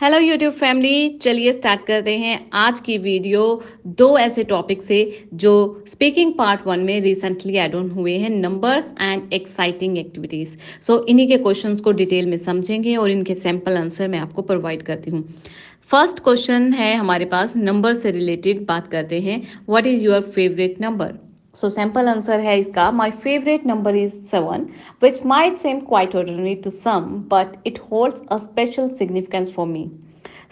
Hello YouTube family, चलिए start करते हैं आज की वीडियो। दो ऐसे टॉपिक से जो स्पीकिंग पार्ट वन में रिसेंटली ऐड ऑन हुए हैं, नंबर्स एंड एक्साइटिंग एक्टिविटीज़। सो इन्हीं के क्वेश्चंस को डिटेल में समझेंगे और इनके सैम्पल आंसर मैं आपको प्रोवाइड करती हूँ। फर्स्ट क्वेश्चन है हमारे पास, नंबर से रिलेटेड बात करते हैं। What is your favourite number? So sample answer है इसका, my favourite number is 7, which might seem quite ordinary to some, but it holds a special significance for me.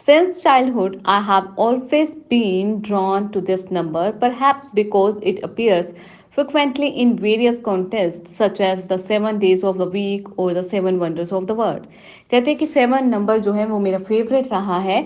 Since childhood, I have always been drawn to this number, perhaps because it appears frequently in various contexts, such as the 7 days of the week or the 7 wonders of the world. कहते हैं कि 7 number जो है वो मेरा favourite रहा है।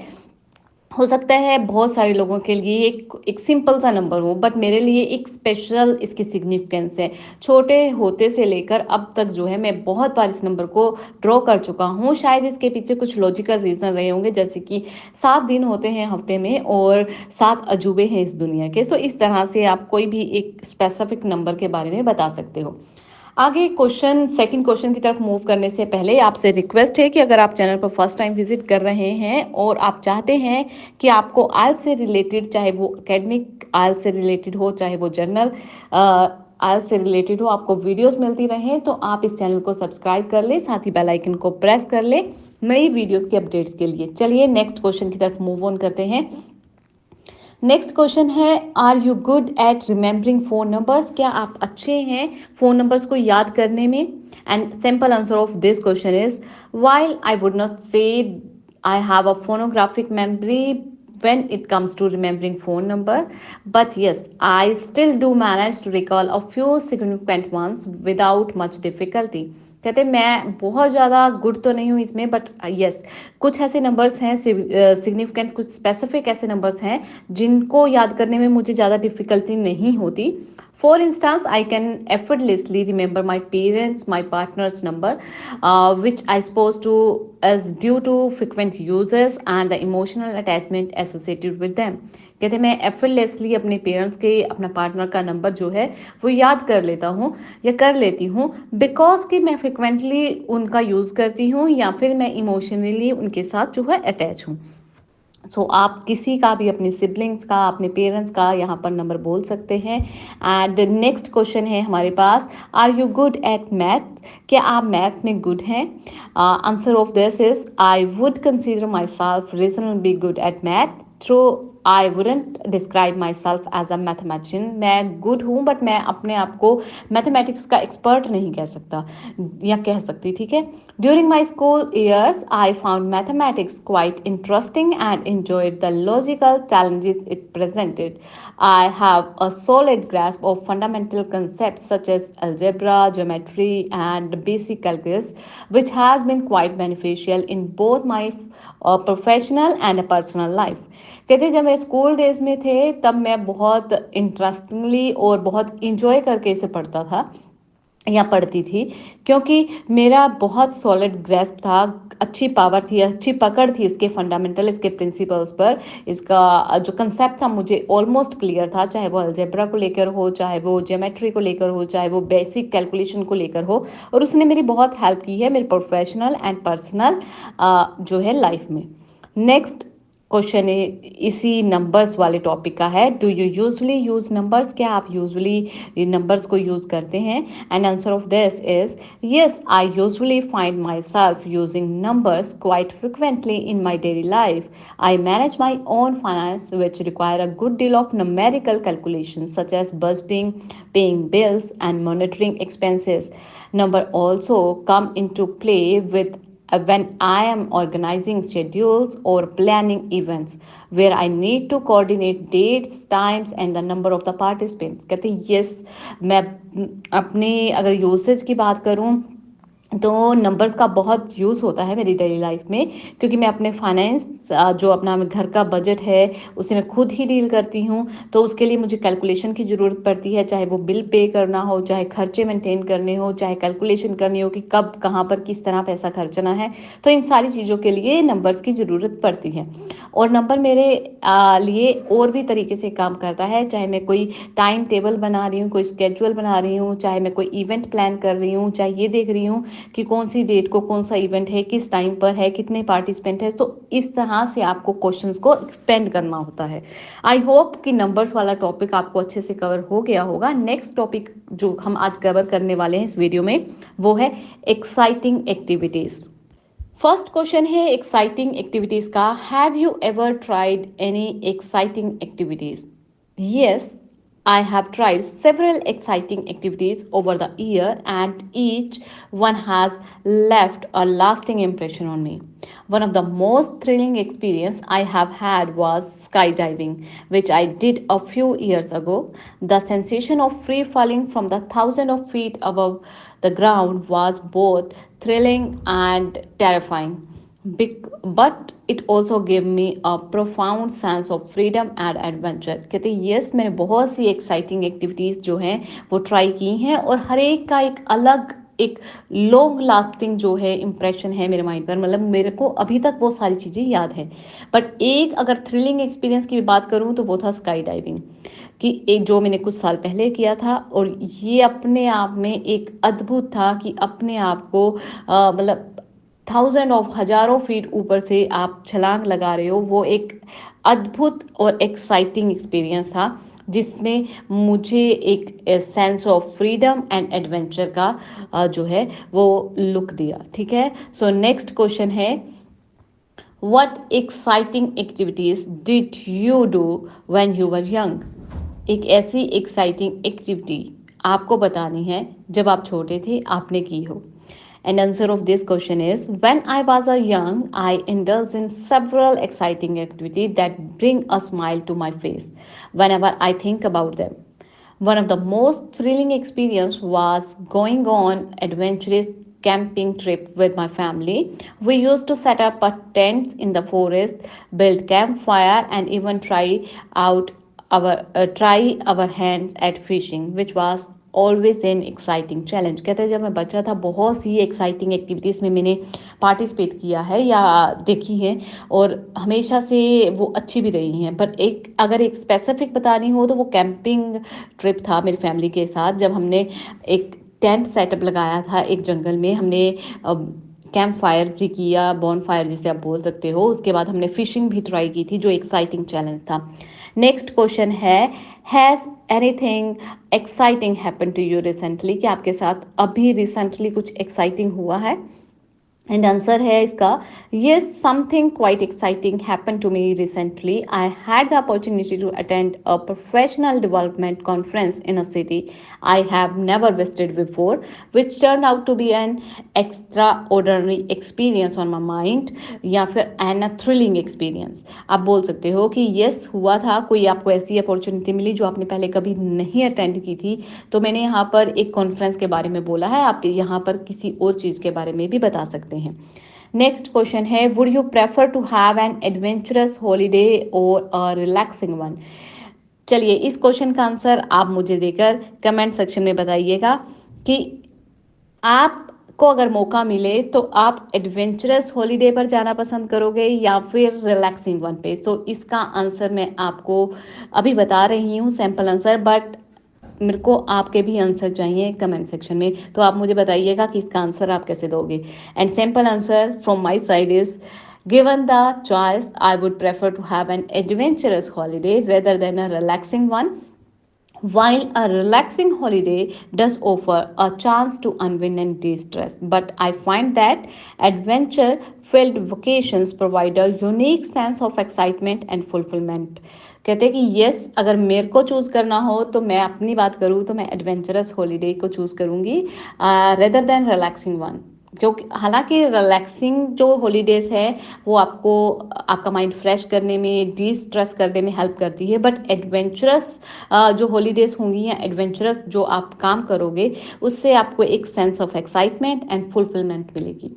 हो सकता है बहुत सारे लोगों के लिए एक सिंपल सा नंबर हो, बट मेरे लिए एक स्पेशल इसकी सिग्निफिकेंस है। छोटे होते से लेकर अब तक जो है मैं बहुत बार इस नंबर को ड्रॉ कर चुका हूँ। शायद इसके पीछे कुछ लॉजिकल रीज़न रहे होंगे, जैसे कि 7 दिन होते हैं हफ्ते में और 7 अजूबे हैं इस दुनिया के। सो इस तरह से आप कोई भी एक स्पेसिफिक नंबर के बारे में बता सकते हो। आगे क्वेश्चन, सेकंड क्वेश्चन की तरफ मूव करने से पहले आपसे रिक्वेस्ट है कि अगर आप चैनल पर फर्स्ट टाइम विजिट कर रहे हैं और आप चाहते हैं कि आपको आइल्स से रिलेटेड, चाहे वो एकेडमिक आइल्स से रिलेटेड हो, चाहे वो जर्नल आइल्स से रिलेटेड हो, आपको वीडियोस मिलती रहें, तो आप इस चैनल को सब्सक्राइब कर ले, साथ ही बेल आइकन को प्रेस कर ले नई वीडियोस के अपडेट्स के लिए। चलिए नेक्स्ट क्वेश्चन की तरफ मूव ऑन करते हैं। नेक्स्ट क्वेश्चन है, are you good at remembering phone numbers? क्या आप अच्छे हैं फ़ोन नंबर्स को याद करने में? And simple answer of this question is, while I would not से I have a phonographic memory when it comes to remembering phone number, but yes, I still do manage to recall a few significant ones without much difficulty. कहते हैं मैं बहुत ज़्यादा good तो नहीं हूँ इसमें, बट यस, कुछ ऐसे नंबर्स हैं सिग्निफिकेंट, कुछ स्पेसिफिक ऐसे नंबर्स हैं जिनको याद करने में मुझे ज़्यादा डिफिकल्टी नहीं होती। For instance, I can effortlessly remember my parents, my partner's number, which I suppose to as due to frequent uses and the emotional attachment associated with them. कहते हैं मैं effortlessly अपने पेरेंट्स के, अपना पार्टनर का number जो है वो याद कर लेता हूँ या कर लेती हूँ, बिकॉज कि मैं फ्रिक्वेंटली उनका यूज़ करती हूँ या फिर मैं इमोशनली उनके साथ जो है अटैच हूँ। आप किसी का भी, अपने सिबलिंग्स का, अपने पेरेंट्स का यहाँ पर नंबर बोल सकते हैं। एंड नेक्स्ट क्वेश्चन है हमारे पास, are you good at math? क्या आप मैथ में गुड हैं? Answer of this is, I would consider myself reasonably good at math, through I wouldn't describe myself as a mathematician. मैं good हूँ, but मैं अपने आप को मैथमेटिक्स का एक्सपर्ट नहीं कह सकता या कह सकती, ठीक है। During my school years I found mathematics quite interesting and enjoyed the logical challenges it presented. I have a solid grasp of fundamental concepts such as algebra, geometry, and basic calculus, which has been quite beneficial in both my professional and personal life. कहते जब मेरे school days में थे तब मैं बहुत interestingly और बहुत इंजॉय करके इसे पढ़ता था या पढ़ती थी, क्योंकि मेरा बहुत सॉलिड ग्रेस्प था, अच्छी पावर थी, अच्छी पकड़ थी इसके फंडामेंटल, इसके प्रिंसिपल्स पर। इसका जो कंसेप्ट था मुझे ऑलमोस्ट क्लियर था, चाहे वो अलजेब्रा को लेकर हो, चाहे वो ज्योमेट्री को लेकर हो, चाहे वो बेसिक कैलकुलेशन को लेकर हो, और उसने मेरी बहुत हेल्प की है मेरे प्रोफेशनल एंड पर्सनल जो है लाइफ में। नेक्स्ट क्वेश्चन इसी नंबर्स वाले टॉपिक का है, do you usually use numbers? क्या आप यूजली नंबर्स को यूज करते हैं? And answer of this is, yes, I usually find myself using numbers quite frequently in my daily life. I manage my own finance, which require a good deal of numerical calculations, such as budgeting, paying bills, and monitoring expenses. Number also come into play with when I am organizing schedules or planning events where I need to coordinate dates, times, and the number of the participants. कहते हैं yes, मैं अपने अगर usage की बात करूं तो numbers का बहुत यूज़ होता है मेरी डेली लाइफ में, क्योंकि मैं अपने फाइनेंस, जो अपना घर का बजट है उसे मैं खुद ही डील करती हूँ, तो उसके लिए मुझे कैलकुलेशन की ज़रूरत पड़ती है, चाहे वो बिल पे करना हो, चाहे खर्चे मेंटेन करने हो, चाहे कैलकुलेशन करनी हो कि कब कहाँ पर किस तरह पैसा खर्चना है। तो इन सारी चीज़ों के लिए नंबर्स की ज़रूरत पड़ती है, और नंबर मेरे लिए और भी तरीके से काम करता है, चाहे मैं कोई टाइम टेबल बना रही हूँ, कोई स्केड्यूल बना रही हूँ, चाहे मैं कोई इवेंट प्लान कर रही हूँ, चाहे ये देख रही हूँ कि कौन सी डेट को कौन सा इवेंट है, किस टाइम पर है, कितने पार्टिसिपेंट है। तो इस तरह से आपको क्वेश्चंस को एक्सपेंड करना होता है। आई होप कि नंबर्स वाला टॉपिक आपको अच्छे से कवर हो गया होगा। नेक्स्ट टॉपिक जो हम आज कवर करने वाले हैं इस वीडियो में वो है एक्साइटिंग एक्टिविटीज़। फर्स्ट क्वेश्चन है एक्साइटिंग एक्टिविटीज का। Have you ever tried any exciting activities? Yes, I have tried several exciting activities over the year, and each one has left a lasting impression on me. One of the most thrilling experience I have had was skydiving, which I did a few years ago. The sensation of free falling from the thousands of feet above the ground was both thrilling and terrifying. But it also gave me a profound sense of freedom and adventure। कहते हैं yes, मैंने बहुत सी exciting activities जो हैं वो try की हैं, और हर एक का एक अलग एक लॉन्ग लास्टिंग जो है इम्प्रेशन है मेरे माइंड पर। मतलब मेरे को अभी तक वो सारी चीज़ें याद है। बट एक अगर थ्रिलिंग एक्सपीरियंस की बात करूँ तो वो था स्काई डाइविंग, कि एक जो मैंने कुछ साल पहले किया था, और ये अपने आप में एक अद्भुत था कि अपने आप को मतलब थाउजेंड ऑफ हजारों फीट ऊपर से आप छलांग लगा रहे हो। वो एक अद्भुत और एक्साइटिंग एक्सपीरियंस था जिसने मुझे एक sense of freedom and adventure का जो है वो लुक दिया। ठीक है, सो नेक्स्ट क्वेश्चन है, what exciting activities did you do when you were young? एक ऐसी एक्साइटिंग एक्टिविटी आपको बतानी है जब आप छोटे थे, आपने की हो। And answer of this question is, when I was a young, I indulged in several exciting activities that bring a smile to my face whenever I think about them. One of the most thrilling experience was going on adventurous camping trip with my family. We used to set up a tents in the forest, build campfire, and even out try our hands at fishing, which was always an exciting challenge. कहते हैं जब मैं बच्चा था बहुत सी exciting activities में मैंने participate किया है या देखी है, और हमेशा से वो अच्छी भी रही हैं। पर एक अगर एक स्पेसिफिक बतानी हो तो वो कैंपिंग ट्रिप था मेरी फैमिली के साथ, जब हमने एक टेंट सेटअप लगाया था एक जंगल में। हमने कैंप फायर भी किया, बॉन फायर जिसे आप बोल सकते हो। उसके बाद हमने फिशिंग भी ट्राई की थी जो एक्साइटिंग चैलेंज था। नेक्स्ट क्वेश्चन है, has anything exciting happen to you recently? कि आपके साथ अभी रिसेंटली कुछ एक्साइटिंग हुआ है? एंड आंसर है इसका, yes, something quite exciting happened to me recently. I had the opportunity to attend a professional development conference in a city I have never visited before, which turned out to be an extraordinary experience on my mind, या फिर an a thrilling experience। आप बोल सकते हो कि yes, हुआ था, कोई आपको ऐसी अपॉर्चुनिटी मिली जो आपने पहले कभी नहीं अटेंड की थी। तो मैंने यहाँ पर एक कॉन्फ्रेंस के बारे में बोला है, आप यहाँ पर किसी और चीज़ के बारे में भी बता सकते हैं। नेक्स्ट क्वेश्चन है, would you prefer to have an adventurous holiday और अ रिलैक्सिंग वन? चलिए इस क्वेश्चन का आंसर आप मुझे देकर कमेंट सेक्शन में बताइएगा कि आपको अगर मौका मिले तो आप एडवेंचरस हॉलीडे पर जाना पसंद करोगे या फिर रिलैक्सिंग वन पे। सो इसका आंसर मैं आपको अभी बता रही हूँ, सैम्पल आंसर, बट मेरे को आपके भी आंसर चाहिए कमेंट सेक्शन में। तो आप मुझे बताइएगा कि इसका आंसर आप कैसे दोगे। And simple answer from my side is, given the choice I would prefer to have an adventurous holiday rather than a relaxing one. While a relaxing holiday does offer a chance to unwind and de-stress, but I find that adventure-filled vacations provide a unique sense of excitement and fulfillment। कहते हैं कि yes, अगर मेरे को choose करना हो तो मैं अपनी बात करूँ तो मैं एडवेंचरस हॉलीडे को चूज़ करूँगी रेदर देन रिलैक्सिंग वन। क्योंकि हालांकि रिलैक्सिंग जो हॉलीडेज़ है वो आपको आपका माइंड फ्रेश करने में, डी स्ट्रेस करने में हेल्प करती है, बट एडवेंचरस जो हॉलीडेज़ होंगी या एडवेंचरस जो आप काम करोगे उससे आपको एक sense of excitement and fulfilment मिलेगी।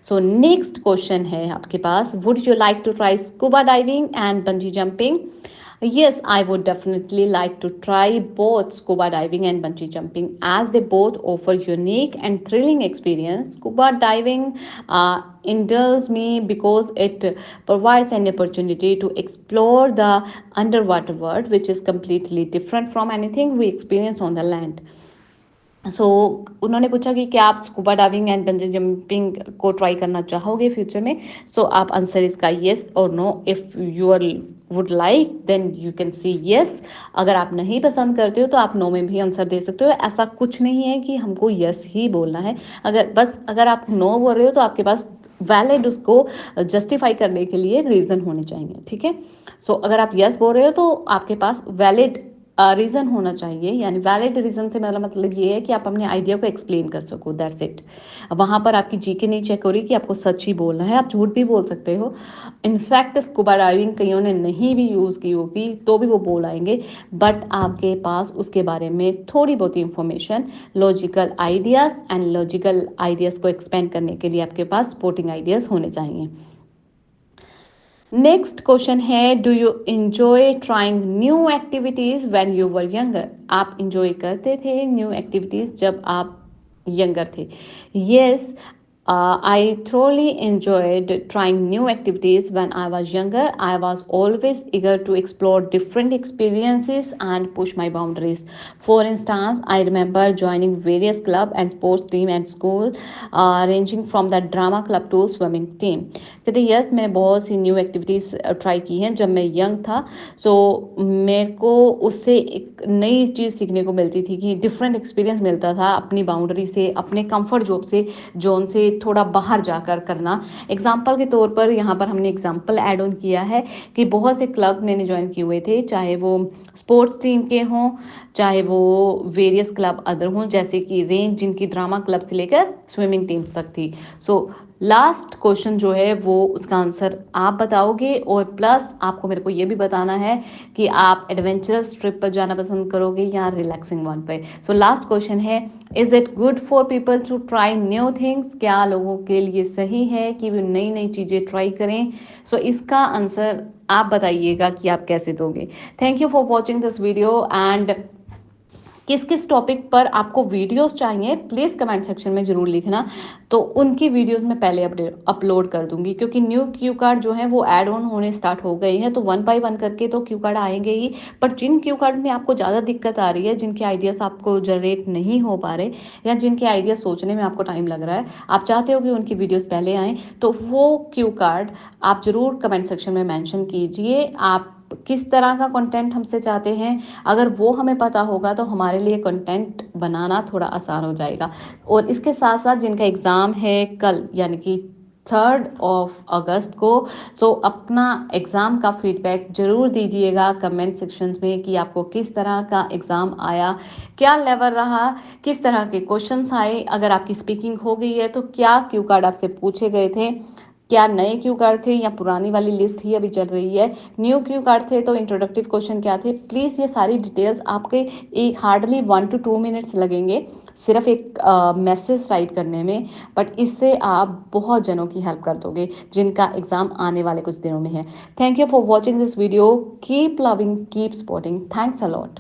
सो नेक्स्ट क्वेश्चन है आपके पास, would you like to try scuba diving and bungee jumping? Yes, I would definitely like to try both scuba diving and bungee jumping as they both offer unique and thrilling experience. Scuba diving indulges me because it provides an opportunity to explore the underwater world, which is completely different from anything we experience on the land. उन्होंने पूछा कि क्या आप scuba diving and bungee jumping को try करना चाहोगे future में। आप आंसर इसका येस और no. If you are would like then you can see yes. अगर आप नहीं पसंद करते हो तो आप नो में भी आंसर दे सकते हो। ऐसा कुछ नहीं है कि हमको यस ही बोलना है। अगर आप नो बोल रहे हो तो आपके पास वैलिड उसको जस्टिफाई करने के लिए रीज़न होने चाहिए, ठीक है। अगर आप यस बोल रहे हो तो आपके पास वैलिड रीज़न होना चाहिए, यानी वैलिड रीज़न से मेरा मतलब ये है कि आप अपने आइडिया को एक्सप्लेन कर सको, दैट्स इट। वहाँ पर आपकी जीके नहीं चेक हो रही कि आपको सच ही बोलना है, आप झूठ भी बोल सकते हो। इनफैक्ट स्कूबा डाइविंग कईयों ने नहीं भी यूज़ की होगी तो भी वो बोल आएंगे, बट आपके पास उसके बारे में थोड़ी बहुत इंफॉर्मेशन, लॉजिकल आइडियाज़ को एक्सपेंड करने के लिए आपके पास सपोर्टिंग आइडियाज़ होने चाहिए। नेक्स्ट क्वेश्चन है, do you enjoy trying new activities when you were younger. आप इंजॉय करते थे न्यू एक्टिविटीज जब आप यंगर थे। Yes, I thoroughly enjoyed trying new activities when I was younger. I was always eager to explore different experiences and push my boundaries. For instance, I remember joining various club and sports team at school, ranging from the drama club to swimming team. कहते yes, मैंने बहुत सी new activities try की हैं जब मैं young था। मेरे को उससे एक नई चीज़ सीखने को मिलती थी कि डिफरेंट एक्सपीरियंस मिलता था अपनी बाउंड्री से, अपने कंफर्ट जोन से थोड़ा बाहर जाकर करना। एग्जाम्पल के तौर पर यहाँ पर हमने एग्जाम्पल ऐड ऑन किया है कि बहुत से क्लब मैंने ज्वाइन किए हुए थे, चाहे वो स्पोर्ट्स टीम के हों, चाहे वो वेरियस क्लब अदर हों, जैसे कि रेंज जिनकी ड्रामा क्लब से लेकर स्विमिंग टीम्स तक थी। लास्ट क्वेश्चन जो है वो उसका आंसर आप बताओगे, और प्लस आपको मेरे को ये भी बताना है कि आप एडवेंचरस ट्रिप पर जाना पसंद करोगे या रिलैक्सिंग वन पे। लास्ट क्वेश्चन है, is it good for people to try new things. क्या लोगों के लिए सही है कि वे नई नई चीज़ें ट्राई करें। इसका आंसर आप बताइएगा कि आप कैसे दोगे। Thank you for watching this video, and किस किस टॉपिक पर आपको वीडियोस चाहिए प्लीज़ कमेंट सेक्शन में ज़रूर लिखना। उनकी वीडियोस मैं पहले अपलोड कर दूंगी, क्योंकि न्यू क्यू कार्ड जो है वो ऐड ऑन होने स्टार्ट हो गए हैं, तो वन बाय वन करके तो क्यू कार्ड आएंगे ही। पर जिन क्यू कार्ड में आपको ज़्यादा दिक्कत आ रही है, जिनके आइडियाज़ आपको जनरेट नहीं हो पा रहे, या जिनके आइडियाज़ सोचने में आपको टाइम लग रहा है, आप चाहते हो कि उनकी वीडियोज़ पहले आएँ, तो वो क्यू कार्ड आप ज़रूर कमेंट सेक्शन में मैंशन कीजिए। आप किस तरह का कंटेंट हमसे चाहते हैं, अगर वो हमें पता होगा तो हमारे लिए कंटेंट बनाना थोड़ा आसान हो जाएगा। और इसके साथ साथ जिनका एग्ज़ाम है कल, यानी कि 3 अगस्त को, अपना एग्ज़ाम का फीडबैक ज़रूर दीजिएगा कमेंट सेक्शन में कि आपको किस तरह का एग्ज़ाम आया, क्या लेवल रहा, किस तरह के क्वेश्चंस आए। अगर आपकी स्पीकिंग हो गई है तो क्या क्यू कार्ड आपसे पूछे गए थे, क्या नए क्यू कार्ड थे या पुरानी वाली लिस्ट ही अभी चल रही है। न्यू क्यू कार्ड थे तो इंट्रोडक्टिव क्वेश्चन क्या थे। प्लीज़ ये सारी डिटेल्स आपके एक हार्डली 1 to 2 मिनट्स लगेंगे सिर्फ एक मैसेज राइट करने में, बट इससे आप बहुत जनों की हेल्प कर दोगे जिनका एग्ज़ाम आने वाले कुछ दिनों में है। Thank you for watching this video. Keep loving, keep supporting. Thanks a lot.